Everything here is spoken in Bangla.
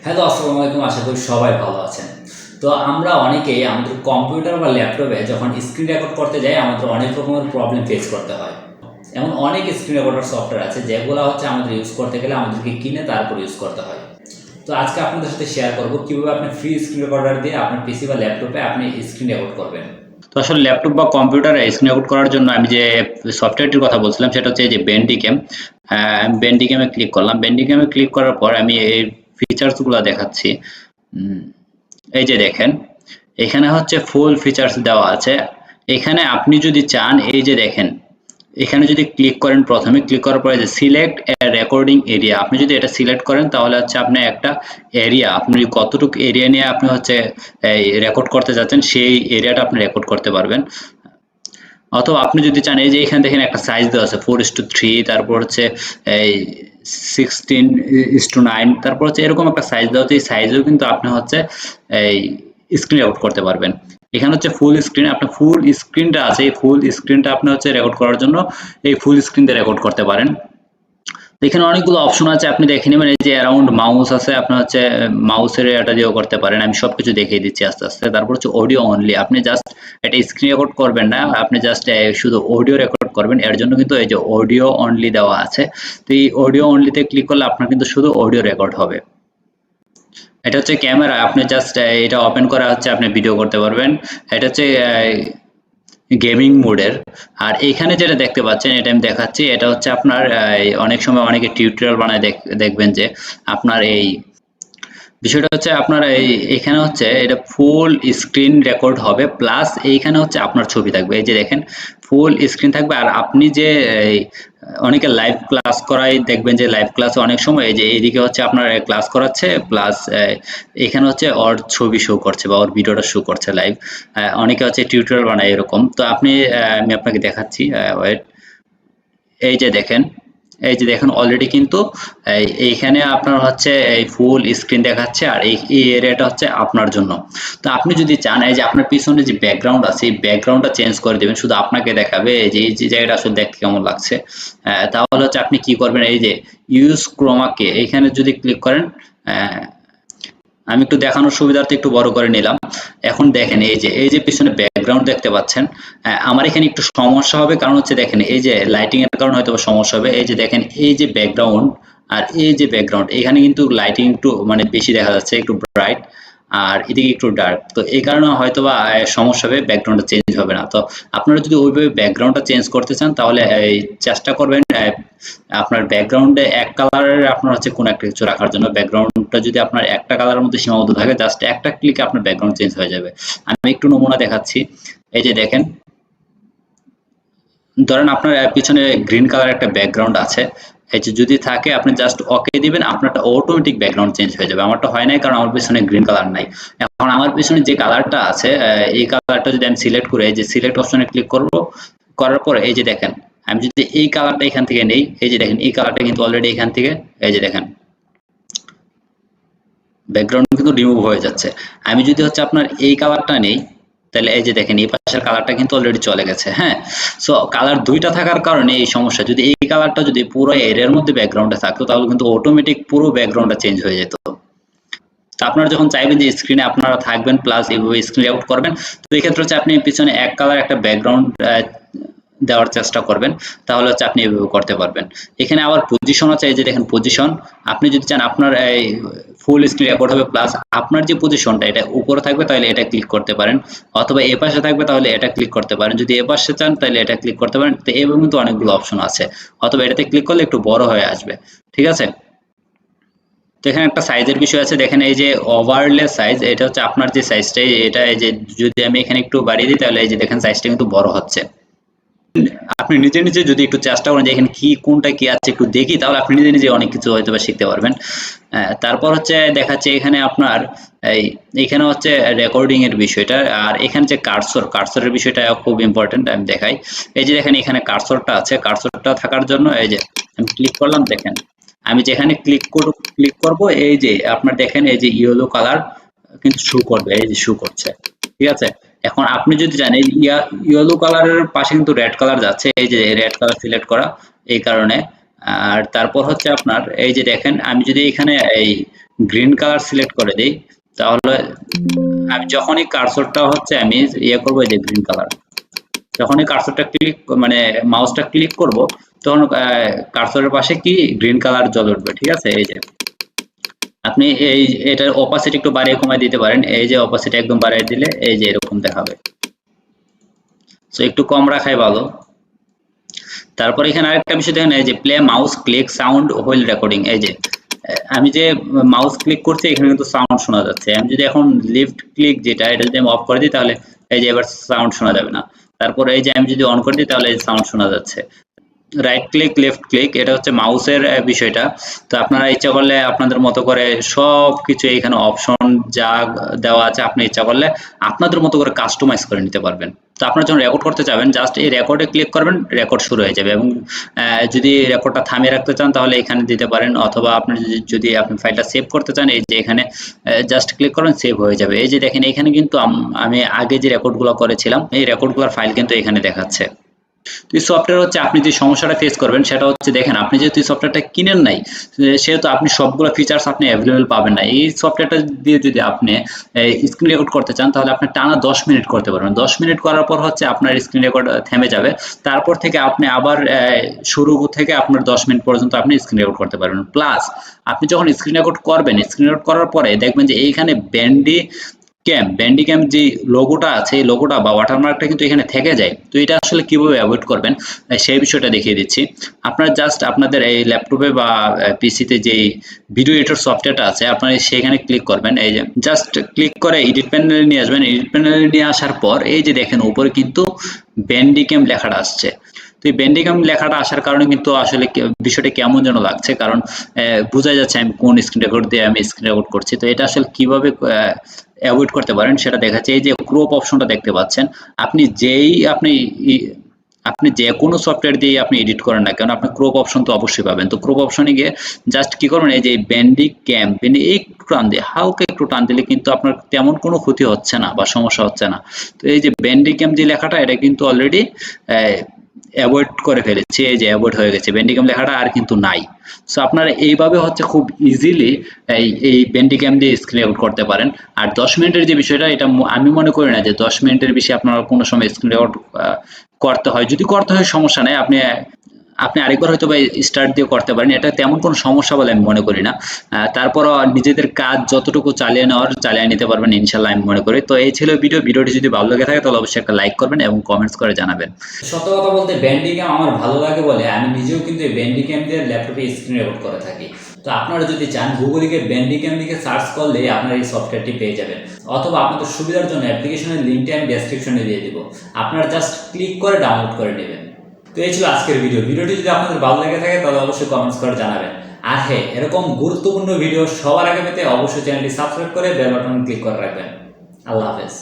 হ্যালো, আসসালামু আলাইকুম। আশা করি সবাই ভালো আছেন। তো আমরা অনেকেই আমাদের কম্পিউটার বা ল্যাপটপে যখন স্ক্রিন রেকর্ড করতে যাই আমাদের অনেক রকমের প্রবলেম ফেস করতে হয়। এমন অনেক স্ক্রিন রেকর্ডার সফটওয়্যার আছে যেগুলো হচ্ছে আমাদের ইউজ করতে গেলে আমাদেরকে কিনে তারপর ইউজ করতে হয়। তো আজকে আপনাদের সাথে শেয়ার করব কীভাবে আপনি ফ্রি স্ক্রিন রেকর্ডার দিয়ে আপনার পিসি বা ল্যাপটপে আপনি স্ক্রিন রেকর্ড করবেন। তো আসলে ল্যাপটপ বা কম্পিউটারে স্ক্রিন রেকর্ড করার জন্য আমি যে সফটওয়্যারটির কথা বলছিলাম সেটা হচ্ছে এই যে বেন্ডিক্যাম। আমি বেন্ডিক্যামে ক্লিক করলাম। বেন্ডিক্যামে ক্লিক করার পর আমি এই ফিচার্সগুলো দেখাচ্ছি। উম, এই যে দেখেন, এখানে হচ্ছে ফুল ফিচার্স দেওয়া আছে। এখানে আপনি যদি চান, এই যে দেখেন, এখানে যদি ক্লিক করেন, প্রথমে ক্লিক করার পরে যে সিলেক্ট এ রেকর্ডিং এরিয়া, আপনি যদি এটা সিলেক্ট করেন তাহলে হচ্ছে আপনি একটা এরিয়া, আপনি কতটুকু এরিয়া নিয়ে আপনি হচ্ছে এই রেকর্ড করতে যাচ্ছেন সেই এরিয়াটা আপনি রেকর্ড করতে পারবেন। অথবা আপনি যদি চান, এই যে এখানে দেখেন একটা সাইজ দেওয়া আছে 4:3, তারপর হচ্ছে এই 16:9, তারপর হচ্ছে এরকম একটা সাইজ দেওয়া আছে। এই সাইজেও কিন্তু আপনি হচ্ছে এই স্ক্রিন রেকর্ড করতে পারবেন। এখানে হচ্ছে ফুল স্ক্রিন, আপনি ফুল স্ক্রিনটা আছে, এই ফুল স্ক্রিনটা আপনি হচ্ছে রেকর্ড করার জন্য এই ফুল স্ক্রিন দিয়ে রেকর্ড করতে পারেন। এখানে অনেকগুলো অপশন আছে, আপনি দেখে নেবেন। এই যে অ্যারাউন্ড মাউস আছে, আপনি হচ্ছে মাউসের এটা দিয়েও করতে পারেন। আমি সবকিছু দেখিয়ে দিচ্ছি আস্তে আস্তে। তারপর হচ্ছে অডিও অনলি, আপনি জাস্ট এটা স্ক্রিন রেকর্ড করবেন না, আপনি জাস্ট শুধু অডিও রেকর্ড করবেন। এর জন্য কিন্তু এই যে অডিও অনলি দেওয়া আছে। তো এই অডিও অনলিতে ক্লিক করলে আপনার কিন্তু শুধু অডিও রেকর্ড হবে। এটা হচ্ছে ক্যামেরা, আপনি জাস্ট এটা ওপেন করা হচ্ছে আপনি ভিডিও করতে পারবেন। এটা হচ্ছে গেমিং মোডের। আর এখানে যেটা দেখতে পাচ্ছেন এটা আমি দেখাচ্ছি, এটা হচ্ছে আপনার অনেক সময় অনেকে টিউটোরিয়াল বানায় দেখবেন যে আপনার এই বিষয়টা হচ্ছে আপনার এখানে হচ্ছে এটা ফুল স্ক্রিন রেকর্ড হবে, প্লাস এইখানে হচ্ছে আপনার ছবি থাকবে। এই যে দেখেন, ফুল স্ক্রিন থাকবে। আর আপনি যে এই, অনেকে লাইভ ক্লাস করাই দেখবেন যে লাইভ ক্লাসে অনেক সময় এই যে এইদিকে হচ্ছে আপনার ক্লাস করাচ্ছে, প্লাস এখানে হচ্ছে ওর ছবি শো করছে বা ওর ভিডিওটা শো করছে লাইভ। অনেকে হচ্ছে টিউটোরিয়াল বানায় এরকম। তো আপনি আমি আপনাকে দেখাচ্ছি, ওয়েট। এই যে দেখেন, এই যে দেখেন অলরেডি কিন্তু এইখানে আপনার হচ্ছে এই ফুল স্ক্রিন দেখাচ্ছে, আর এই এরিয়াটা হচ্ছে আপনার জন্য। তো আপনি যদি চান, এই যে আপনার পিছনে যে ব্যাকগ্রাউন্ড আছে এই ব্যাকগ্রাউন্ডটা চেঞ্জ করে দেবেন, শুধু আপনাকে দেখাবে এই যে জায়গাটা আসলে দেখতে কেমন লাগছে। তাহলে হচ্ছে আপনি কি করবেন, এই যে ইউজ ক্রোমাকে এইখানে যদি ক্লিক করেন, আমি একটু দেখানোর সুবিধার্থে একটু বড় করে নিলাম। এখন দেখেন, এই যে পিছনে ব্যাকগ্রাউন্ড দেখতে পাচ্ছেন। আমার এখানে একটু সমস্যা হবে, কারণ হচ্ছে দেখেন এই যে লাইটিং এর কারণে হয়তো সমস্যা হবে। এই যে দেখেন, এই যে ব্যাকগ্রাউন্ড আর এই যে ব্যাকগ্রাউন্ড, এখানে কিন্তু লাইটিং একটু মানে বেশি দেখা যাচ্ছে, একটু ব্রাইট, আর এদিকে একটু ডার্ক। তো এই কারণে হয়তোবা সমস্যা হবে, ব্যাকগ্রাউন্ডটা চেঞ্জ হবে না। তো আপনারা যদি ওইভাবে ব্যাকগ্রাউন্ডটা চেঞ্জ করতে চান তাহলে এই চেষ্টা করবেন আপনার ব্যাকগ্রাউন্ডে এক কালারের আপনার হচ্ছে কোনো একটা কিছু রাখার জন্য। ব্যাকগ্রাউন্ডটা যদি আপনার একটা কালারের মধ্যে সীমাবদ্ধ থাকে, জাস্ট একটা ক্লিকে আপনার ব্যাকগ্রাউন্ড চেঞ্জ হয়ে যাবে। আমি একটু নমুনা দেখাচ্ছি। এই যে দেখেন, ধরেন আপনার পিছনে গ্রিন কালার একটা ব্যাকগ্রাউন্ড আছে, এই যে যদি থাকে আপনি জাস্ট ওকে দিবেন, আপনারটা অটোমেটিক ব্যাকগ্রাউন্ড চেঞ্জ হয়ে যাবে। আমারটা হয় নাই, কারণ আমার পিছনে গ্রিন কালার নাই। এখন আমার পিছনে যে কালারটা আছে, এই কালারটা যদি আমি সিলেক্ট করে এই যে সিলেক্ট অপশনে ক্লিক করব, করার পর এই যে দেখেন, আমি যদি এই কালারটা এখান থেকে নেই, এই যে দেখেন এই কালারটা কিন্তু অলরেডি এখান থেকে, এই যে দেখেন ব্যাকগ্রাউন্ড কিন্তু রিমুভ হয়ে যাচ্ছে। আমি যদি হচ্ছে আপনার এই কালারটা নেই, তাহলে এই যে দেখেন এই পাশের কালারটা কিন্তু অলরেডি চলে গেছে। হ্যাঁ, সো কালার দুইটা থাকার কারণে এই সমস্যা। যদি এই কালারটা যদি পুরো এরিয়ার মধ্যে ব্যাকগ্রাউন্ডে থাকতো তাহলে কিন্তু অটোমেটিক পুরো ব্যাকগ্রাউন্ডটা চেঞ্জ হয়ে যেত। তো আপনারা যখন চাইবেন যে স্ক্রিনে আপনারা থাকবেন প্লাস এইভাবে স্ক্রিন আউট করবেন, তো এই ক্ষেত্রে হচ্ছে আপনি পিছনে এক কালার একটা ব্যাকগ্রাউন্ড দেওয়ার চেষ্টা করবেন, তাহলে হচ্ছে আপনি এভাবে করতে পারবেন। এখানে আবার পজিশন আছে, এই যে দেখেন পজিশন, আপনি যদি চান আপনার এই ফুল স্ক্রিন রেকর্ড হবে, প্লাস আপনার যে পজিশনটা এটা উপরে থাকবে তাহলে এটা ক্লিক করতে পারেন, অথবা এ পাশে থাকবে তাহলে এটা ক্লিক করতে পারেন। যদি এ পাশে চান তাহলে এটা ক্লিক করতে পারেন। তো এভাবে কিন্তু অনেকগুলো অপশন আছে, অথবা এটাতে ক্লিক করলে একটু বড় হয়ে আসবে। ঠিক আছে, তো এখানে একটা সাইজের বিষয় আছে। দেখেন এই যে ওভারলে সাইজ, এটা হচ্ছে আপনার যে সাইজটাই, এটা এই যে যদি আমি এখানে একটু বাড়িয়ে দিই তাহলে এই যে দেখেন সাইজটা কিন্তু বড় হচ্ছে। আপনি নিজে নিজে যদি একটু চেষ্টা করেন যে এখানে কি কোনটা কি আছে একটু দেখি, তাহলে আপনি নিজে নিজে অনেক কিছু হয়তো বা শিখতে পারবেন। তারপর হচ্ছে দেখাচ্ছে এখানে আপনার এইখানে হচ্ছে রেকর্ডিং এর বিষয়টা, আর এখানে যে কার্সরের বিষয়টা খুব ইম্পর্টেন্ট, আমি দেখাই। এই যে দেখেন এখানে কার্সরটা আছে, কার্সরটা থাকার জন্য এই যে আমি ক্লিক করলাম, দেখেন আমি যেখানে ক্লিক করব এই যে আপনার দেখেন এই যে ইয়েলো কালার কিন্তু শো করবে, এই যে শো করছে। ঠিক আছে, এখন আপনি যদি জানেন ইয়েলো কালারের পাশে কিন্তু রেড কালার যাচ্ছে, এই যে রেড কালার সিলেক্ট করা এই কারণে। আর তারপর হচ্ছে আপনার এই যে দেখেন, আমি যদি এখানে এই গ্রিন কালার সিলেক্ট করে দিই, তাহলে আমি যখনই কার্সরটা হচ্ছে আমি ইয়ে করবো, এই যে গ্রিন কালার, যখনই কার্সরটা ক্লিক মানে মাউসটা ক্লিক করব তখন কার্সরের পাশে কি গ্রিন কালার জ্বলে উঠবে। ঠিক আছে, এই যে আপনি এটার অপাসিটি একটু বাড়িয়ে কমায় দিতে পারেন। এই যে অপাসিটি একদম বাড়িয়ে দিলে এই যে এরকম দেখাবে। সো একটু কম রাখাই ভালো। তারপর এখানে আরেকটা বিষয় দেখেন, এই যে play mouse click sound wheel recording, এই যে আমি যে মাউস ক্লিক করছি এখানে কিন্তু সাউন্ড শোনা যাচ্ছে। আমি যদি এখন লিফট ক্লিক যেটা, এটা যদি আমি অফ করে দিই তাহলে এই যে এবার সাউন্ড শোনা যাবে না। তারপর এই যে আমি যদি অন করে দিই তাহলে সাউন্ড শোনা যাচ্ছে। রাইট ক্লিক লেফট ক্লিক এটা হচ্ছে মাউসের বিষয়টা। তো আপনারা ইচ্ছা করলে আপনাদের মতো করে সব কিছু এখানে অপশন যা দেওয়া আছে আপনি ইচ্ছা করলে আপনাদের মতো করে কাস্টমাইজ করে নিতে পারবেন। তো আপনার যখন রেকর্ড করতে যাবেন জাস্ট এই রেকর্ডে ক্লিক করবেন, রেকর্ড শুরু হয়ে যাবে। এবং যদি রেকর্ডটা থামিয়ে রাখতে চান তাহলে এখানে দিতে পারেন, অথবা আপনি যদি আপনি ফাইলটা সেভ করতে চান এই যে এখানে জাস্ট ক্লিক করবেন, সেভ হয়ে যাবে। এই যে দেখেন এখানে কিন্তু আমি আগে যে রেকর্ডগুলো করেছিলাম এই রেকর্ডগুলোর ফাইল কিন্তু এখানে দেখাচ্ছে। তো এই সফটওয়্যার হচ্ছে আপনি যে সমস্যাটা ফেস করবেন সেটা হচ্ছে, দেখেন আপনি যেহেতু এই সফটওয়্যারটা কিনেন নাই সেহেতু আপনি সবগুলো ফিচার্স আপনি অ্যাভেলেবেল পাবেন না। এই সফটওয়্যারটা দিয়ে যদি আপনি স্ক্রিন রেকর্ড করতে চান তাহলে আপনি টানা 10 মিনিট করতে পারবেন। 10 মিনিট করার পর হচ্ছে আপনার স্ক্রিন রেকর্ড থেমে যাবে। তারপর থেকে আপনি আবার শুরু থেকে আপনার 10 মিনিট পর্যন্ত আপনি স্ক্রিন রেকর্ড করতে পারবেন। প্লাস আপনি যখন স্ক্রিন রেকর্ড করবেন, স্ক্রিন রেকর্ড করার পরে দেখবেন যে এইখানে ব্যান্ডিক্যাম যে লোগোটা আছে এই লোগোটা বা ওয়াটারমার্কটা কিন্তু এখানে থেকে যায়। তো এটা আসলে কিভাবে অ্যাভয়েড করবেন সেই বিষয়টা দেখিয়ে দিচ্ছি। আপনারা জাস্ট আপনাদের এই ল্যাপটপে বা পিসিতে যে ভিডিও এডিটর সফটওয়্যারটা আছে আপনারা সেখানে ক্লিক করবেন। এই যে জাস্ট ক্লিক করে এডিট প্যানেলে নিয়ে আসবেন। এডিট প্যানেলে নিয়ে আসার পর এই যে দেখেন উপরে কিন্তু ব্যান্ডিক্যাম লেখাটা আসছে। তো এই ব্যান্ডিক্যাম লেখাটা আসার কারণে কিন্তু আসলে বিষয়টা কেমন যেন লাগছে, কারণ বোঝা যাচ্ছে আমি কোন স্ক্রিন রেকর্ড দিয়ে আমি স্ক্রিন রেকর্ড করছি। তো এটা আসলে কিভাবে অ্যাভয়েড করতে পারেন সেটা দেখাচ্ছে। এই যে ক্রপ অপশনটা দেখতে পাচ্ছেন, আপনি যেই আপনি যে কোনো সফটওয়্যার দিয়ে আপনি এডিট করেন না কেন আপনি ক্রপ অপশন তো অবশ্যই পাবেন। তো ক্রপ অপশনে গিয়ে জাস্ট কি করবেন, এই যে ব্যান্ডিক্যাম একটু টান দিয়ে হালকা একটু টান দিলে কিন্তু আপনার তেমন কোনো ক্ষতি হচ্ছে না বা সমস্যা হচ্ছে না। তো এই যে ব্যান্ডিক্যাম যে লেখাটা এটা কিন্তু অলরেডি অ্যাভয়েড করে ফেলেছি। এই যে অ্যাভয়েড হয়ে গেছে, ব্যান্ডিক্যাম লেখাটা আর কিন্তু নাই। সো আপনারা এইভাবে হচ্ছে খুব ইজিলি এই ব্যান্ডিক্যাম দিয়ে স্ক্রিন রেকর্ড করতে পারেন। আর 10 মিনিটের যে বিষয়টা এটা আমি মনে করি না যে 10 মিনিটের বেশি আপনারা কোনো সময় স্ক্রিন রেকর্ড করতে হয়। যদি করতে হয় সমস্যা নাই, আপনি আপনি আরেকবার হয়তো বা স্টার্ট দিয়ে করতে পারেন। এটা তেমন কোনো সমস্যা বলে আমি মনে করি না। তারপরও নিজেদের কাজ যতটুকু চালিয়ে নিতে পারবেন ইনশাল্লাহ আমি মনে করি। তো এই ছিল ভিডিওটি যদি ভালো লেগে থাকে তাহলে অবশ্যই একটা লাইক করবেন এবং কমেন্টস করে জানাবেন। সত্য কথা বলতে ব্যান্ডিক্যাম আমার ভালো লাগে বলে আমি নিজেও কিন্তু এই ব্যান্ডিক্যাম দিয়ে ল্যাপটপে স্ক্রিন রেকর্ড করে থাকি। তো আপনারা যদি চান গুগলে গিয়ে ব্যান্ডিক্যাম লিখে সার্চ করলে আপনারা এই সফটওয়্যারটি পেয়ে যাবেন, অথবা আপনাদের সুবিধার জন্য অ্যাপ্লিকেশনের লিঙ্কটি আমি ডেসক্রিপশনে দিয়ে দিব, আপনারা জাস্ট ক্লিক করে ডাউনলোড করে নেবেন। তো এই ছিল আজকের ভিডিওটি যদি আপনাদের ভালো লেগে থাকে তাহলে অবশ্যই কমেন্টস করে জানাবেন। আর হ্যাঁ, এরকম গুরুত্বপূর্ণ ভিডিও সবার আগে পেতে অবশ্যই চ্যানেলটি সাবস্ক্রাইব করে বেল বাটন ক্লিক করে রাখবেন। আল্লাহ হাফেজ।